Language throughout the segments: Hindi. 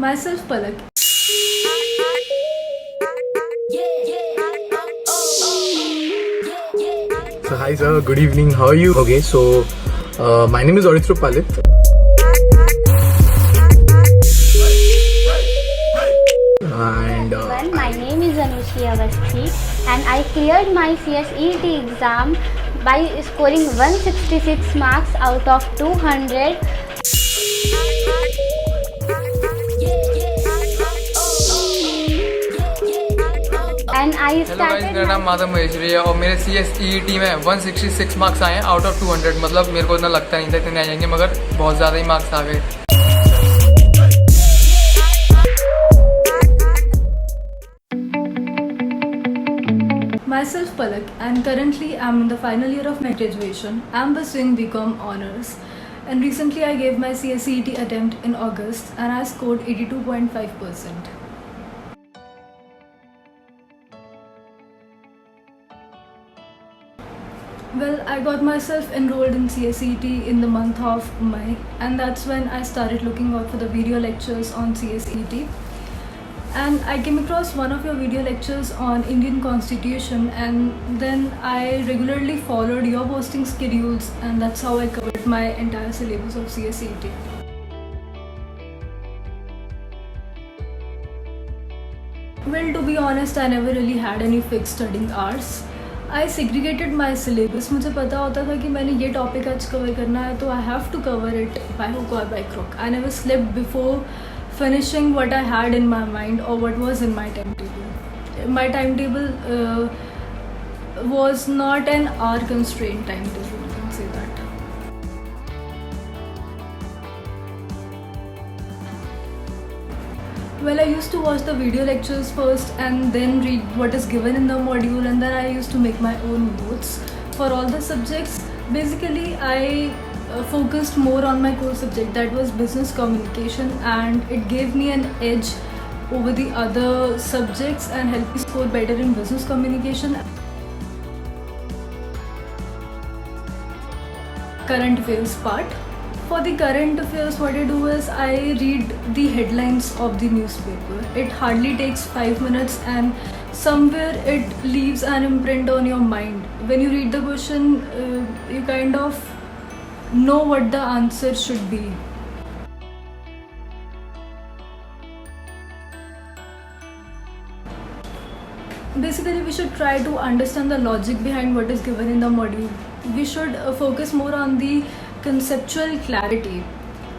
Myself, Palak. So hi sir, good evening. How are you? Okay, so my name is Arithru Palit. And Well, my name is Anushi Avasthi and I cleared my CSET exam by scoring 166 marks out of 200. And I hello guys, started मेरा नाम माधव महेश्वरी है और मेरे CSET में 166 मार्क्स आए हैं आउट ऑफ 200। मतलब मेरे को इतना लगता नहीं था इतने आ जाएंगे, मगर बहुत ज़्यादा ही मार्क्स आ गए। Myself, Palak, and currently I'm in the final year of my graduation. I'm pursuing BCom Honors. And recently I gave my CSET attempt in August and I scored 82.5%. Well, I got myself enrolled in CSET in the month of May, and that's when I started looking out for the video lectures on CSET. And I came across one of your video lectures on Indian Constitution, and then I regularly followed your posting schedules, and that's how I covered my entire syllabus of CSET. Well, to be honest, I never really had any fixed studying hours. I segregated my syllabus. मुझे पता होता था कि मैंने ये टॉपिक आज कवर करना है, तो I have to cover it by hook or by crook. I never slept before finishing what I had in my mind or what was in my timetable. My timetable was not an hour constrained timetable, you can say that. Well, I used to watch the video lectures first and then read what is given in the module, and then I used to make my own notes for all the subjects. Basically, I focused more on my core subject, that was business communication, and it gave me an edge over the other subjects and helped me score better in business communication. Current affairs part. For the current affairs, what I do is I read the headlines of the newspaper. It hardly takes 5 minutes and somewhere it leaves an imprint on your mind. When you read the question, you kind of know what the answer should be. Basically, we should try to understand the logic behind what is given in the module. We should focus more on the conceptual clarity.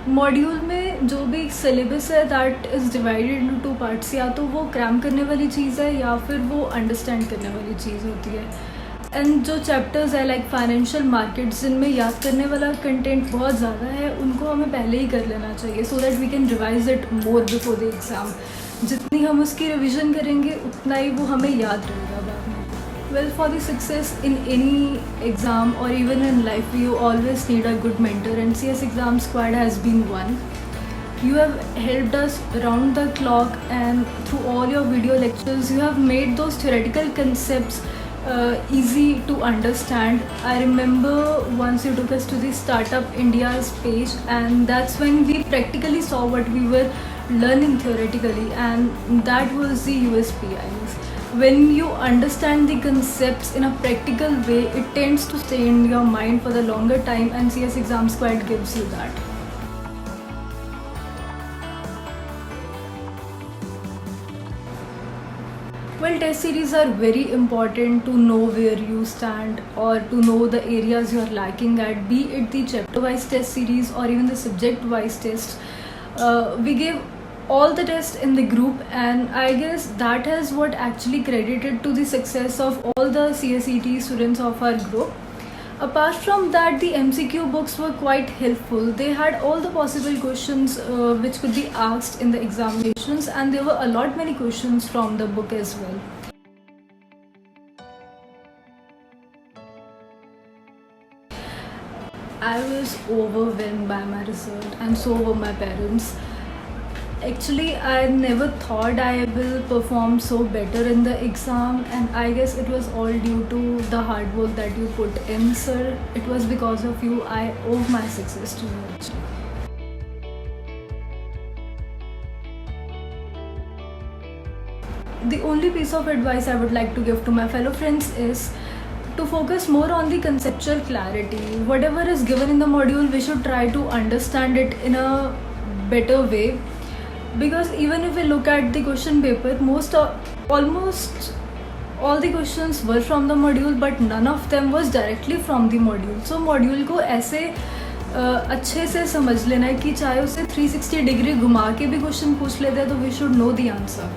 Module में जो भी सिलेबस है that is divided into 2 parts, या तो वो क्रैम करने वाली चीज़ है या फिर वो अंडरस्टैंड करने वाली चीज़ होती है. एंड जो चैप्टर्स है लाइक फाइनेंशियल मार्केट्स, जिनमें याद करने वाला कंटेंट बहुत ज़्यादा है, उनको हमें पहले ही कर लेना चाहिए so that we can revise it more before the exam. जितनी हम उसकी रिविज़न करेंगे उतना ही वो हमें याद रहेगा बाद में. Well, for the success in any exam or even in life, you always need a good mentor, and CS Exam Squad has been one. You have helped us round the clock, and through all your video lectures, you have made those theoretical concepts easy to understand. I remember once you took us to the Startup India's page, and that's when we practically saw what we were learning theoretically, and that was the USP, I guess. When you understand the concepts in a practical way, it tends to stay in your mind for the longer time, and CS Exam Squad gives you that. Well, test series are very important to know where you stand or to know the areas you are lacking at, be it the chapter wise test series or even the subject wise test. We give all the tests in the group, and I guess that is what actually credited to the success of all the CSET students of our group. Apart from that, the MCQ books were quite helpful. They had all the possible questions which could be asked in the examinations, and there were a lot many questions from the book as well. I was overwhelmed by my result, and so were my parents. Actually, I never thought I will perform so better in the exam, and I guess it was all due to the hard work that you put in, sir. It was because of you I owe my success to you actually. the only piece of advice I would like to give to my fellow friends is to focus more on the conceptual clarity. Whatever is given in the module, we should try to understand it in a better way, because even if we look at the question paper, almost all the questions were from the module, but none of them was directly from the module. So module को ऐसे अच्छे से समझ लेना है कि चाहे उसे 360 डिग्री घुमा के भी क्वेश्चन पूछ लेते हैं तो we should know the answer.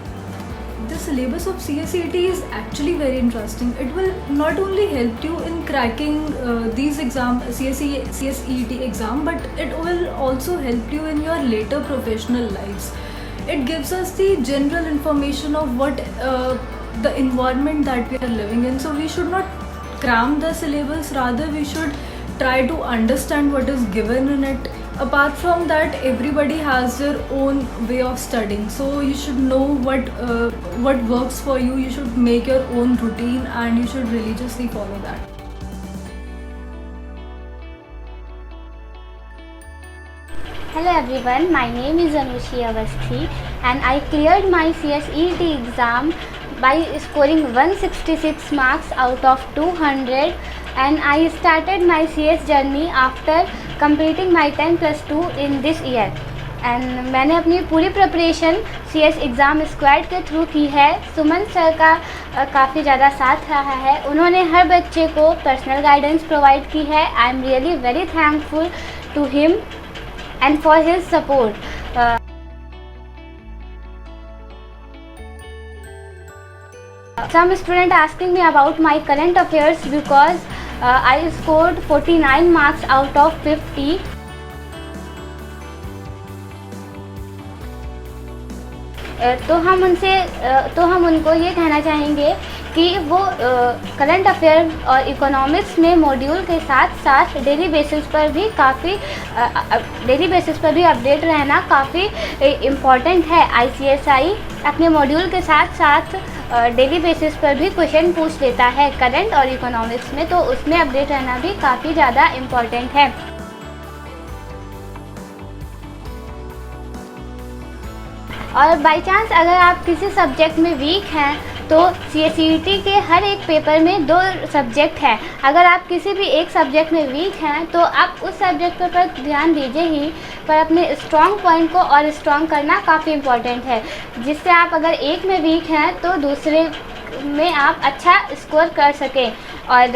The syllabus of CSET is actually very interesting. It will not only help you in cracking these CSET exam, but it will also help you in your later professional lives. It gives us the general information of what the environment that we are living in. So we should not cram the syllabus, rather we should try to understand what is given in it. Apart from that, everybody has their own way of studying, so you should know what works for you. You should make your own routine and you should religiously follow that. Hello everyone, my name is Anushi Avasthi and I cleared my CSET exam by scoring 166 marks out of 200, and I started my CS journey after completing my 10+2 in this year. And मैंने अपनी पूरी प्रिपरेशन CS एग्ज़ाम स्क्वाड के थ्रू की है. सुमन सर का काफ़ी ज़्यादा साथ रहा है. उन्होंने हर बच्चे को पर्सनल गाइडेंस प्रोवाइड की है. I am really very thankful to him and for his support. Some student asking me about my current affairs because I scored 49 marks out of 50. तो हम उनको ये कहना चाहेंगे कि वो करंट अफेयर और इकोनॉमिक्स में मॉड्यूल के साथ साथ डेली बेसिस पर भी अपडेट रहना काफ़ी इम्पॉर्टेंट है. ICSI अपने मॉड्यूल के साथ साथ डेली बेसिस पर भी क्वेश्चन पूछ लेता है करंट और इकोनॉमिक्स में, तो उसमें अपडेट रहना भी काफ़ी ज़्यादा इम्पॉर्टेंट है. और बाय चांस अगर आप किसी सब्जेक्ट में वीक हैं तो CSET के हर एक पेपर में 2 सब्जेक्ट हैं. अगर आप किसी भी एक सब्जेक्ट में वीक हैं तो आप उस सब्जेक्ट पर ध्यान दीजिए ही, पर अपने स्ट्रॉन्ग पॉइंट को और स्ट्रॉन्ग करना काफ़ी इम्पॉर्टेंट है, जिससे आप अगर एक में वीक हैं तो दूसरे में आप अच्छा स्कोर कर सकें. और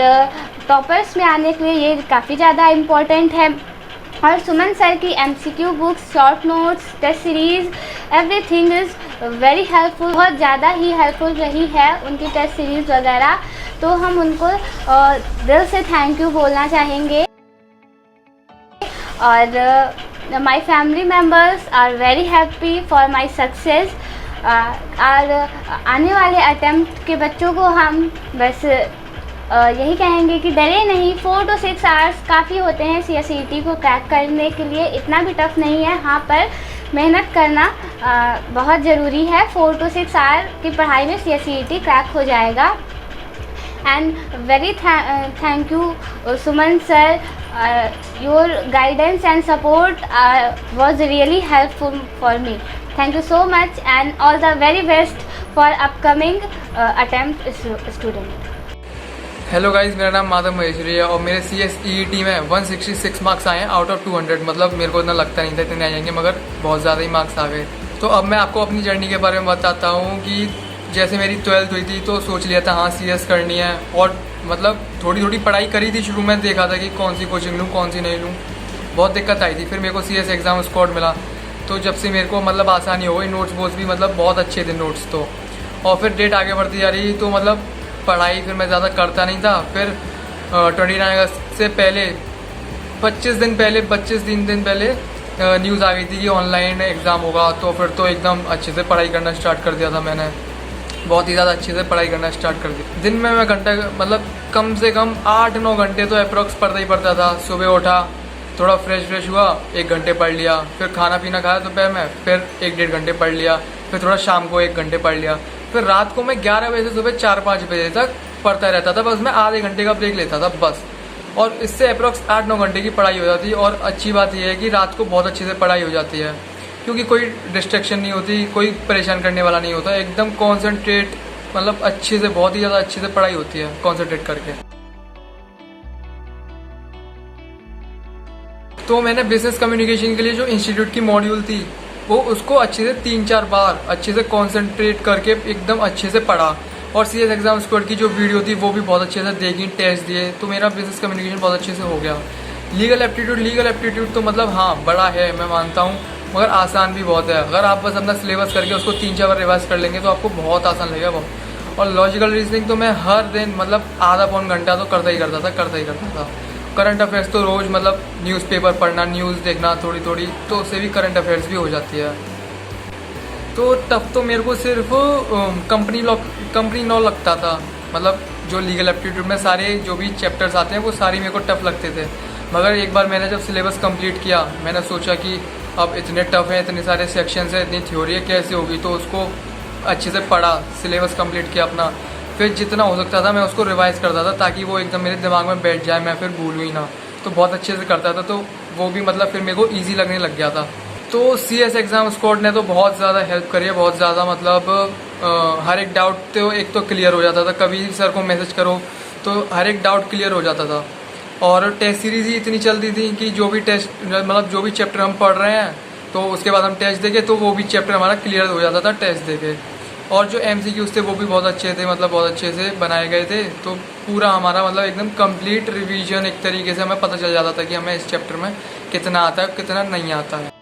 टॉपर्स में आने के लिए ये काफ़ी ज़्यादा इम्पॉर्टेंट है. और सुमन सर की MCQ books, short notes, test series, everything is very helpful. बहुत ज़्यादा ही हेल्पफुल रही है उनकी टेस्ट सीरीज़ वगैरह, तो हम उनको दिल से थैंक यू बोलना चाहेंगे. और my family members are very happy for my success. और आने वाले अटेम्प्ट के बच्चों को हम बस यही कहेंगे कि डरे नहीं. 4 to 6 आवर्स काफ़ी होते हैं CSET को क्रैक करने के लिए. इतना भी टफ नहीं है. हाँ, पर मेहनत करना बहुत ज़रूरी है. 4 to 6 आवर की पढ़ाई में CSET क्रैक हो जाएगा. And very thank you Suman sir. Your guidance and support was really helpful for me. Thank you so much and all the very best for upcoming attempt student. Hello guys, मेरा नाम माधव महेश्वरी है और मेरे CSET में 166 मार्क्स आए हैं आउट ऑफ 200. मतलब मेरे को इतना लगता नहीं था इतने आ जाएंगे, मगर बहुत ज़्यादा ही मार्क्स आ गए. तो अब मैं आपको अपनी जर्नी के बारे में बताता हूँ कि जैसे मेरी 12th हुई थी तो सोच लिया था हाँ CS करनी है, और मतलब थोड़ी थोड़ी पढ़ाई करी थी. शुरू में देखा था कि कौन सी कोचिंग लूँ कौन सी नहीं लूँ, बहुत दिक्कत आई थी. फिर मेरे को CS एग्ज़ाम स्क्वाड मिला, तो जब से मेरे को मतलब आसानी हो गई. नोट्स बोट्स भी मतलब बहुत अच्छे थे नोट्स तो. और फिर डेट आगे बढ़ती जा रही, तो मतलब पढ़ाई फिर मैं ज़्यादा करता नहीं था. फिर 29 अगस्त से पहले 25 दिन पहले न्यूज़ आ गई थी कि ऑनलाइन एग्ज़ाम होगा. तो फिर तो एकदम अच्छे से पढ़ाई करना स्टार्ट कर दिया था मैंने. बहुत ही ज़्यादा अच्छे से पढ़ाई करना स्टार्ट कर दिया. दिन में मैं घंटा मतलब कम से कम 8-9 घंटे तो अप्रॉक्स पढ़ता ही पड़ता था. सुबह उठा, थोड़ा फ्रेश हुआ, 1 घंटे पढ़ लिया. फिर खाना पीना खाया दोपहर में, फिर 1-1.5 घंटे पढ़ लिया. फिर थोड़ा शाम को 1 घंटे पढ़ लिया. फिर रात को मैं 11 बजे से सुबह 4-5 बजे तक पढ़ता रहता था. बस मैं आधे घंटे का ब्रेक लेता था बस, और इससे अप्रॉक्स 8-9 घंटे की पढ़ाई हो जाती है. और अच्छी बात यह है कि रात को बहुत अच्छे से पढ़ाई हो जाती है. क्योंकि कोई डिस्ट्रैक्शन नहीं होती, कोई परेशान करने वाला नहीं होता, एकदम कॉन्सेंट्रेट मतलब अच्छे से, बहुत ही ज़्यादा अच्छे से पढ़ाई होती है कॉन्सेंट्रेट करके। तो मैंने बिजनेस कम्युनिकेशन के लिए जो इंस्टीट्यूट की मॉड्यूल थी वो उसको अच्छे से 3-4 बार अच्छे से कॉन्सेंट्रेट करके एकदम अच्छे से पढ़ा, और CS एग्जाम स्क्वाड की जो वीडियो थी वो भी बहुत अच्छे से देखी, टेस्ट दिए, तो मेरा बिजनेस कम्युनिकेशन बहुत अच्छे से हो गया। लीगल एप्टीट्यूड तो मतलब हाँ बड़ा है, मैं मानता हूँ, मगर आसान भी बहुत है। अगर आप बस अपना सिलेबस करके उसको 3-4 बार रिवाइज कर लेंगे तो आपको बहुत आसान लगेगा वो। और लॉजिकल रीजनिंग तो मैं हर दिन मतलब आधा पौन घंटा तो करता ही करता था। करंट अफेयर्स तो रोज़ मतलब न्यूज़पेपर पढ़ना, न्यूज़ देखना थोड़ी थोड़ी, तो उससे भी करंट अफेयर्स भी हो जाती है। तो टफ तो मेरे को सिर्फ कंपनी लॉ लगता था, मतलब जो लीगल एप्टीट्यूड में सारे जो भी चैप्टर्स आते हैं वो सारे मेरे को टफ लगते थे। मगर एक बार मैंने जब सिलेबस कंप्लीट किया, मैंने सोचा कि अब इतने टफ हैं, इतने सारे सेक्शंस हैं, इतनी थ्योरी है, कैसे होगी, तो उसको अच्छे से पढ़ा, सिलेबस कंप्लीट किया अपना, फिर जितना हो सकता था मैं उसको रिवाइज़ करता था ताकि वो एकदम मेरे दिमाग में बैठ जाए, मैं फिर भूलूँ ही ना। तो बहुत अच्छे से करता था, तो वो भी मतलब फिर मेरे को ईजी लगने लग गया था। तो CS एग्ज़ाम स्क्वाड ने तो बहुत ज़्यादा हेल्प करी है, बहुत ज़्यादा, मतलब हर एक डाउट तो एक तो क्लियर हो जाता था, कभी सर को मैसेज करो तो हर एक डाउट क्लियर हो जाता था। और टेस्ट सीरीज़ ही इतनी चलती थी कि जो भी टेस्ट मतलब जो भी चैप्टर हम पढ़ रहे हैं तो उसके बाद हम टेस्ट देंगे तो वो भी चैप्टर हमारा क्लियर हो जाता था टेस्ट देके। और जो MCQs थे वो भी बहुत अच्छे थे, मतलब बहुत अच्छे से बनाए गए थे, तो पूरा हमारा मतलब एकदम कंप्लीट रिवीजन एक तरीके से हमें पता चल जाता था कि हमें इस चैप्टर में कितना आता है कितना नहीं आता है।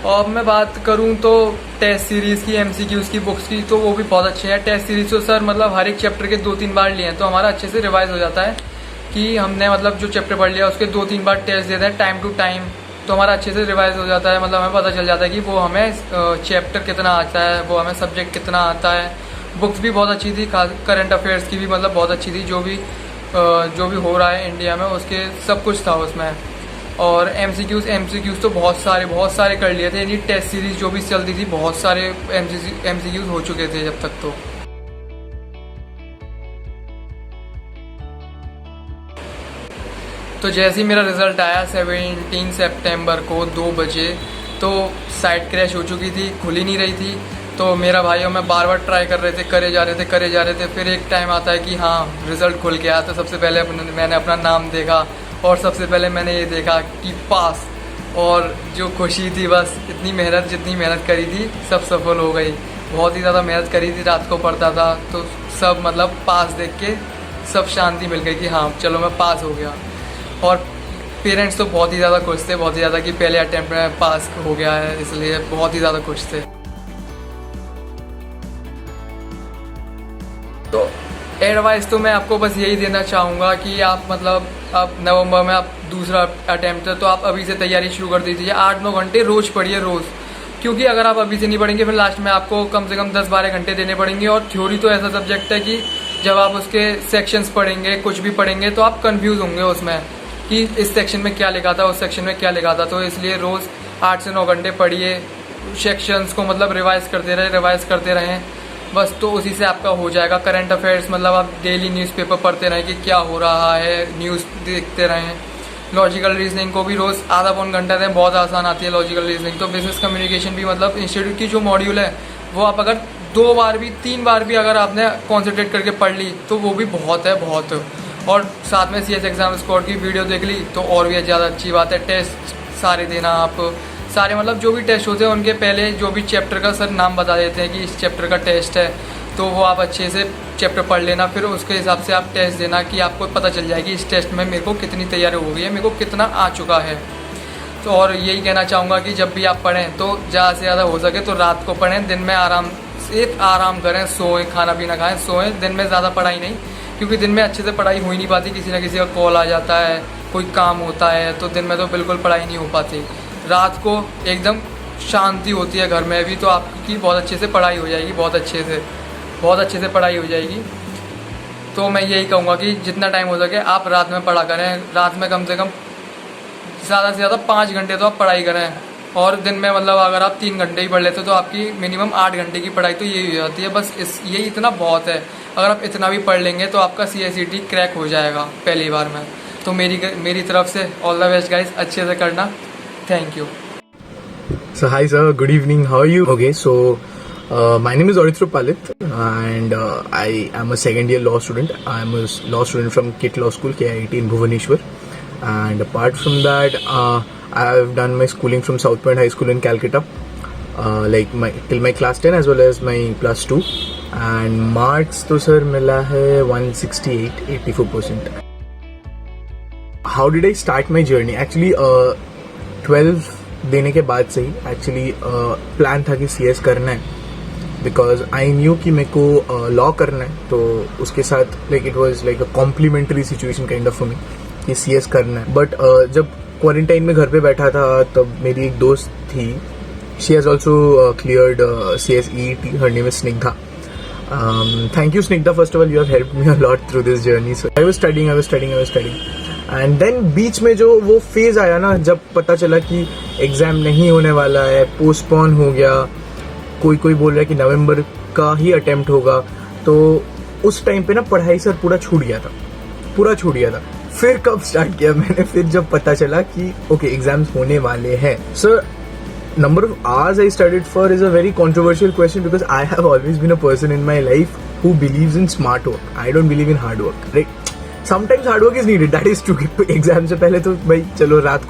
और मैं बात करूं तो टेस्ट सीरीज़ की, MCQs की बुक्स की, तो वो भी बहुत अच्छे हैं। टेस्ट सीरीज़ तो सर मतलब हर एक चैप्टर के 2-3 बार लिए हैं, तो हमारा अच्छे से रिवाइज हो जाता है कि हमने मतलब जो चैप्टर पढ़ लिया उसके 2-3 बार टेस्ट देते हैं टाइम टू टाइम, तो हमारा अच्छे से रिवाइज हो जाता है। मतलब हमें पता चल जाता है कि वो हमें चैप्टर कितना आता है, वो हमें सब्जेक्ट कितना आता है। बुक्स भी बहुत अच्छी थी, खास करंट अफेयर्स की भी मतलब बहुत अच्छी थी, जो भी हो रहा है इंडिया में उसके सब कुछ था उसमें। और MCQs तो बहुत सारे कर लिए थे, यानी टेस्ट सीरीज़ जो भी चलती थी बहुत सारे MCQs हो चुके थे जब तक। तो जैसे ही मेरा रिज़ल्ट आया 17 सितंबर को 2 बजे, तो साइट क्रैश हो चुकी थी, खुल ही नहीं रही थी। तो मेरा भाई और मैं बार ट्राई कर रहे थे, करे जा रहे थे। फिर एक टाइम आता है कि हाँ रिज़ल्ट खुल गया, तो सबसे पहले मैंने अपना नाम देखा और सबसे पहले मैंने ये देखा कि पास, और जो खुशी थी बस, जितनी मेहनत करी थी सब सफल हो गई। बहुत ही ज़्यादा मेहनत करी थी, रात को पढ़ता था, तो सब मतलब पास देख के सब शांति मिल गई कि हाँ चलो मैं पास हो गया। और पेरेंट्स तो बहुत ही ज़्यादा खुश थे, बहुत ही ज़्यादा, कि पहले अटैम्प्ट में पास हो गया है, इसलिए बहुत ही ज़्यादा खुश थे। तो एडवाइस तो मैं आपको बस यही देना चाहूँगा कि आप मतलब अब नवंबर में आप दूसरा अटैम्प्ट है तो आप अभी से तैयारी शुरू कर दीजिए। 8-9 घंटे रोज़ पढ़िए रोज़, क्योंकि अगर आप अभी से नहीं पढ़ेंगे फिर लास्ट में आपको कम से कम 10-12 घंटे देने पड़ेंगे। और थ्योरी तो ऐसा सब्जेक्ट है कि जब आप उसके सेक्शंस पढ़ेंगे, कुछ भी पढ़ेंगे, तो आप कंफ्यूज होंगे उसमें कि इस सेक्शन में क्या लिखा था, उस सेक्शन में क्या लिखा था। तो इसलिए रोज़ 8 से 9 घंटे पढ़िए, सेक्शंस को मतलब रिवाइज करते रहें बस, तो उसी से आपका हो जाएगा। करंट अफेयर्स मतलब आप डेली न्यूज़पेपर पढ़ते रहें कि क्या हो रहा है, न्यूज़ देखते रहें। लॉजिकल रीजनिंग को भी रोज़ आधा पौन घंटा दें, बहुत आसान आती है लॉजिकल रीजनिंग। तो बिजनेस कम्युनिकेशन भी मतलब इंस्टीट्यूट की जो मॉड्यूल है वो आप अगर 2 बार भी 3 बार भी अगर आपने कॉन्सेंट्रेट करके पढ़ ली तो वो भी बहुत है, बहुत। और साथ में CS एग्जाम स्क्वाड की वीडियो देख ली तो और भी ज़्यादा अच्छी बात है। टेस्ट सारे देना आप, सारे मतलब जो भी टेस्ट होते हैं उनके पहले जो भी चैप्टर का सर नाम बता देते हैं कि इस चैप्टर का टेस्ट है, तो वो आप अच्छे से चैप्टर पढ़ लेना, फिर उसके हिसाब से आप टेस्ट देना कि आपको पता चल जाएगी इस टेस्ट में मेरे को कितनी तैयारी हो गई है, मेरे को कितना आ चुका है। तो और यही कहना चाहूँगा कि जब भी आप पढ़ें तो ज़्यादा से ज़्यादा हो सके तो रात को पढ़ें, दिन में आराम करें, सोएं, खाना पीना खाएं, सोएं। दिन में ज़्यादा पढ़ाई नहीं, क्योंकि दिन में अच्छे से पढ़ाई हो ही नहीं पाती, किसी ना किसी का कॉल आ जाता है, कोई काम होता है, तो दिन में तो बिल्कुल पढ़ाई नहीं हो पाती। रात को एकदम शांति होती है घर में भी, तो आपकी बहुत अच्छे से पढ़ाई हो जाएगी, बहुत अच्छे से पढ़ाई हो जाएगी। तो मैं यही कहूँगा कि जितना टाइम हो सके आप रात में पढ़ा करें। रात में कम से कम ज़्यादा से ज़्यादा 5 घंटे तो आप पढ़ाई करें, और दिन में मतलब अगर आप 3 घंटे ही पढ़ लेते तो आपकी मिनिमम 8 घंटे की पढ़ाई तो यही हो जाती है। बस यही इतना बहुत है। अगर आप इतना भी पढ़ लेंगे तो आपका CSET क्रैक हो जाएगा पहली बार में। तो मेरी तरफ से ऑल द बेस्ट गाइस, अच्छे से करना। Thank you. So hi sir, good evening. How are you? Okay, so my name is Aurithra Palit, and I am a second year law student. I am a law student from KIT Law School, KIT in Bhubaneswar. And apart from that, I have done my schooling from South Point High School in Calcutta, till my class 10 as well as my plus 2. And marks तो sir मिला है 168, 84%. How did I start my journey? Actually, 12 देने के बाद से ही एक्चुअली प्लान था कि CS करना है, बिकॉज आई न्यू कि मेरे को लॉ करना है, तो उसके साथ it was like a complimentary situation kind of for me कि CS करना है. बट जब क्वारंटाइन में घर पे बैठा था तब मेरी एक दोस्त थी, she has also cleared CS EET, her name is Snigdha. Thank you Snigdha, first of all, you have helped me a lot through this journey. So I was studying and then बीच में जो वो फेज आया ना, जब पता चला कि एग्जाम नहीं होने वाला है, पोस्टपोन हो गया, कोई बोल रहा है कि नवंबर का ही अटेम्प्ट होगा, तो उस टाइम पे ना पढ़ाई सर पूरा छूट गया था. फिर कब स्टार्ट किया मैंने? फिर जब पता चला कि ओके एग्जाम्स होने वाले हैं. Sir, number of hours I studied for is a very controversial question, because I have always been a person in my life who believes in smart work. I don't believe in hard work, right? Sometimes hard work is needed, that is true. Exam से पहले तो भाई चलो रात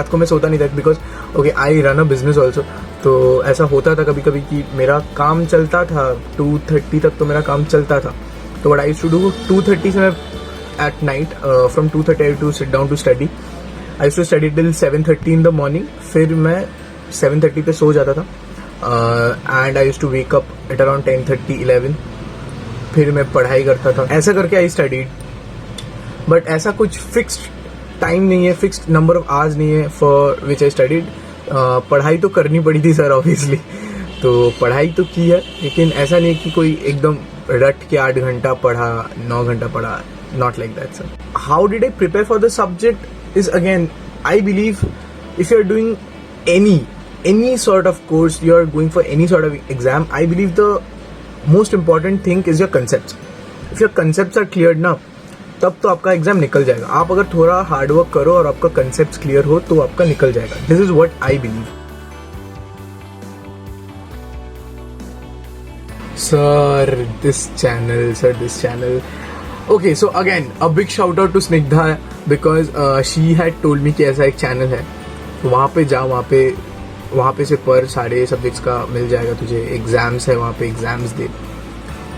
को मैं सोता नहीं था, because okay I run a business also. तो ऐसा होता था कभी कभी कि मेरा काम चलता था 2:30 तक, तो मेरा काम चलता था. तो what I used to do, 2:30 से मैं at night from 2:30 I to sit down to study. I used to study till 7:30 in the morning. फिर मैं 7:30 पे सो जाता था, and I used to wake up at around 10:30, 11. फिर मैं पढ़ाई करता था. ऐसा करके I studied. But ऐसा कुछ फिक्स्ड टाइम नहीं है, फिक्स्ड नंबर ऑफ आवर्स नहीं है for which I studied. पढ़ाई तो करनी पड़ी थी सर ऑब्वियसली, तो पढ़ाई तो की है, लेकिन ऐसा नहीं कि कोई एकदम रट के 8 घंटा पढ़ा, 9 घंटा पढ़ा. Not like that, sir. How did I prepare for the subject? Is again, I believe if you're doing any sort of course, you're going for any sort of exam, I believe the most important thing is your concepts. If your concepts are cleared ना, तब तो आपका एग्जाम निकल जाएगा. आप अगर थोड़ा हार्ड वर्क करो और आपका कंसेप्ट क्लियर हो तो आपका निकल जाएगा. This is what I believe. Sir, this channel. Okay, so again, a big shout out to Snigdha, because she had told me कि ऐसा एक चैनल है, तो वहाँ पे जा, वहाँ पे से पर सारे सब्जेक्ट्स का मिल जाएगा तुझे. एग्जाम्स है वहाँ पे, एग्जाम्स दे.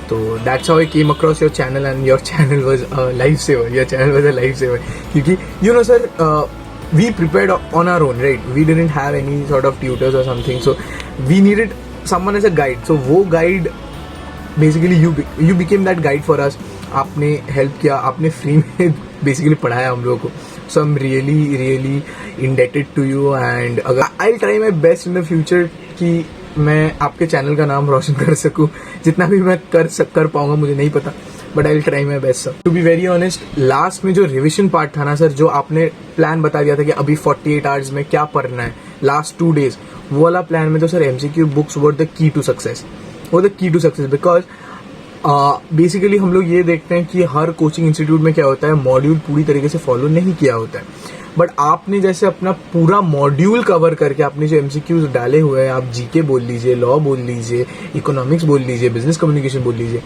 तो that's how I came across your channel, and your channel was a lifesaver. क्योंकि you know sir, we prepared on our own, right? We didn't have any sort of tutors or something, so we needed someone as a guide. So वो guide basically you became that guide for us. आपने हेल्प किया, आपने फ्री में बेसिकली पढ़ाया हम लोगों को. So I am really indebted to you, and अगर I try my best in the future कि मैं आपके चैनल का नाम रोशन कर सकूं. जितना भी मैं कर पाऊंगा मुझे नहीं पता, but I will try my best sir. To be very honest, last में जो रिविजन पार्ट था ना सर, जो आपने प्लान बता दिया था कि अभी 48 आवर्स में क्या पढ़ना है, लास्ट 2 days, वो वाला प्लान में तो sir MCQ books were the key to success. Because basically हम लोग ये देखते हैं कि हर कोचिंग इंस्टीट्यूट में क्या होता है, मॉड्यूल पूरी तरीके से फॉलो नहीं किया होता है. बट आपने जैसे अपना पूरा मॉड्यूल कवर करके आपने जो MCQs डाले हुए हैं, आप GK बोल लीजिए, लॉ बोल लीजिए, इकोनॉमिक्स बोल लीजिए, बिजनेस कम्युनिकेशन बोल लीजिए.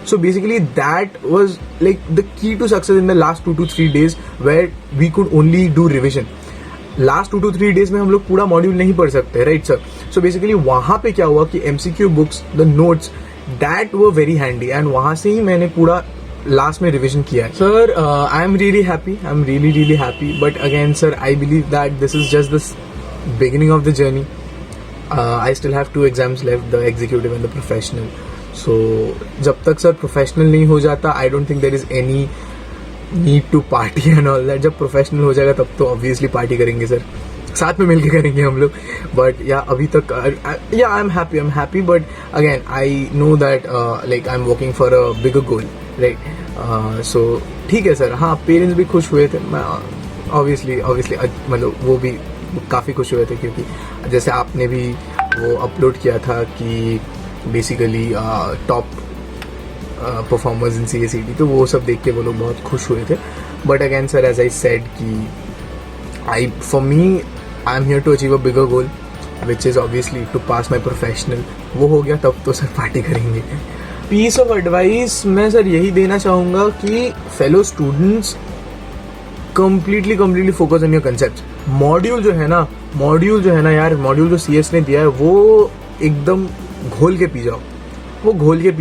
So basically that was like the key to success in the last 2 to 3 days where we could only do revision. Last 2 to 3 days में हम लोग पूरा मॉड्यूल नहीं पढ़ सकते, राइट सर? सो बेसिकली वहां पे क्या हुआ कि MCQ books, the notes, that were very handy, and वहां से ही मैंने पूरा लास्ट में रिविजन किया है. Sir, I am really happy, but again sir, I believe that this is just the beginning of the journey. I still have 2 exams left, the executive and the professional. So जब तक सर प्रोफेशनल नहीं हो जाता, I don't think there is any need to party and all that. जब प्रोफेशनल हो जाएगा तब तो ऑब्वियसली पार्टी करेंगे सर, साथ में मिलके करेंगे हम लोग. बट या अभी तक या I am happy, but again I know that like I am working for a bigger goal, right? So ठीक है सर. हाँ, पेरेंट्स भी खुश हुए थे, ऑब्वियसली मतलब वो भी काफ़ी खुश हुए थे, क्योंकि जैसे आपने भी वो अपलोड किया था कि बेसिकली टॉप परफॉर्मर्स इन CSET, तो वो सब देख के वो लोग बहुत खुश हुए थे. But again sir as I said कि for me I am here to achieve a bigger goal which is obviously to pass my professional. वो हो गया तब तो सर पार्टी करेंगे. पीस ऑफ एडवाइस मैं सर यही देना चाहूँगा कि fellow students completely focus on your concept. Module जो है ना यार, मॉड्यूल जो CS ने दिया है वो एकदम घोल के पी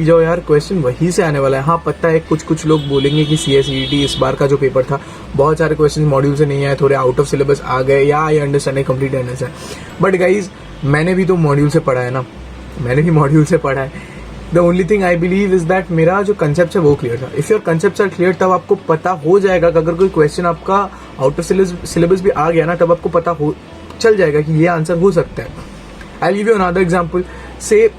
जाओ यार. क्वेश्चन वहीं से आने वाला है. हाँ पता है कुछ लोग बोलेंगे कि CSET इस बार का जो पेपर था बहुत सारे क्वेश्चन मॉड्यूल से नहीं आए, थोड़े आउट ऑफ सिलेबस आ गए. या I understand, completely understand. But guys मैंने भी तो मॉड्यूल से पढ़ा है ना, the only thing I believe is that मेरा जो कंसेप्ट है वो क्लियर था. If your concept are clear तब आपको पता हो जाएगा कि अगर कोई क्वेश्चन आपका आउट ऑफ सिलेबस भी आ गया ना, तब आपको पता हो चल जाएगा कि ये आंसर हो सकता है. I give you another example. से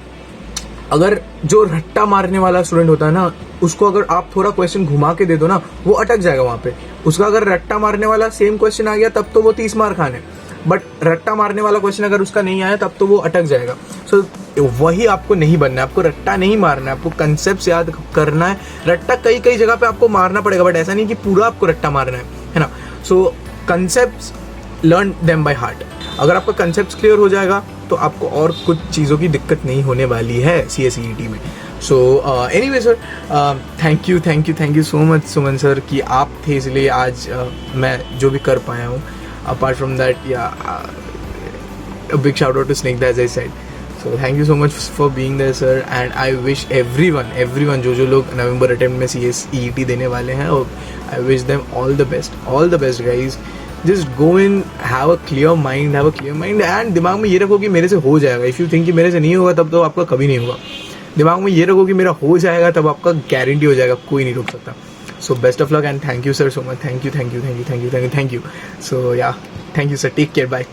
अगर जो रट्टा मारने वाला स्टूडेंट होता है ना, उसको अगर आप थोड़ा क्वेश्चन घुमा के दे दो ना, वो अटक जाएगा वहां पे. उसका अगर रट्टा मारने वाला सेम क्वेश्चन आ गया तब तो वो 30 मार्क आने, बट रट्टा मारने वाला क्वेश्चन अगर उसका नहीं आया तब तो वो अटक जाएगा. सो वही आपको नहीं बनना है. आपको रट्टा नहीं मारना है, आपको कंसेप्ट याद करना है. रट्टा कई जगह पे आपको मारना पड़ेगा, बट ऐसा नहीं कि पूरा आपको रट्टा मारना है ना. So concepts learn them by heart. अगर आपका कंसेप्ट क्लियर हो जाएगा तो आपको और कुछ चीज़ों की दिक्कत नहीं होने वाली है CSET में. So anyway sir, thank you so much Suman sir कि आप थे, इसलिए आज मैं जो भी कर पाया हूँ. Apart from that a big shout out to Snigdha as I said. So thank you so much for being there sir, and I wish everyone जो लोग नवंबर अटेम्प्ट में CSET देने वाले हैं, और I wish them all the best guys. Just go in, have a clear mind and दिमाग में ये रखो कि मेरे से हो जाएगा. If you think कि मेरे से नहीं होगा तब तो आपका कभी नहीं होगा. दिमाग में ये रखो कि मेरा हो जाएगा तब आपका गारंटी हो जाएगा, कोई नहीं रोक सकता. So best of luck and thank you sir so much. Thank you. So yeah, thank you sir, take care, bye.